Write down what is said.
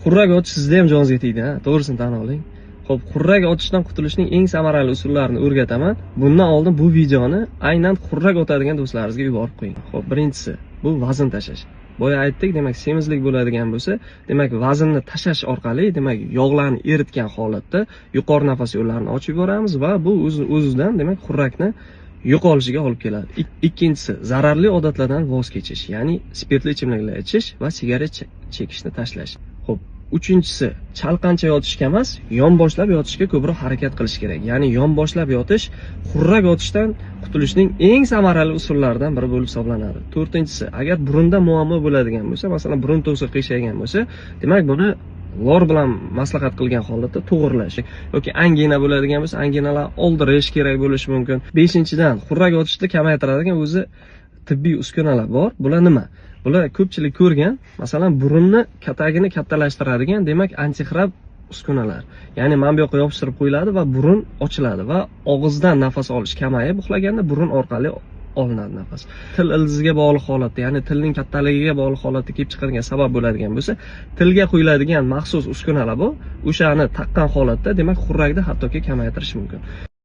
Xurrak otish sizda ham joningizga tegdi, ha? To'g'risini tan oling. Xo'p, xurrak otishdan qutulishning eng samarali usullarini o'rgataman. Bundan oldin bu videoni aynan xurrak otadigan do'stlaringizga yuborib qo'ying. Xo'p, birinchisi bu vazn tashlash. Boya aytdik, demak, semizlik bo'ladigan bo'lsa, demak, vaznni tashlash orqali, demak, yog'larni eritgan holatda yuqori nafas yo'llarini ochib yuboramiz va bu o'zidan, demak, xurrakni yo'qolishiga olib keladi. Ikkinchisi, zararli odatlardan voz kechish, ya'ni spirtli ichimliklar ichish va sigaret chekishni tashlash. Xo'p, uchinchisi, chalqancha yotishga emas, yonboshlab yotishga ko'proq harakat qilish kerak. Ya'ni yonboshlab yotish xurrak otishdan qutulishning eng samarali usullaridan biri bo'lib hisoblanadi. To'rtinchisi, agar burunda muammo bo'ladigan bo'lsa, masalan, burun to'si qiyshaygan bo'lsa, demak, buni lor bilan maslahat qilgan holatda to'g'irlash yoki angina bo'ladigan bo'lsa, anginalar oldirish kerak bo'lishi mumkin. Beshinchidan, xurrak otishni kamaytiradigan o'zi tibbiy uskunalar bor. Bular nima? Bular ko'pchilik ko'rgan, masalan, burunni katagini kattalashtiradigan, demak, antixrab uskunalar. Ya'ni mana bu yoqqa yopishtirib qo'yiladi va burun ochiladi va og'izdan nafas olish kamayib, uxlaganda burun orqali olinadi nafas. Til ildiziga bog'liq holatda, ya'ni tilning kattaligiga bog'liq holatda kelib chiqadigan sabab bo'ladigan bo'lsa, tilga qo'yiladigan maxsus uskunalar bor. O'shani taqqan holatda, demak, xurrakni hattoki kamaytirish mumkin.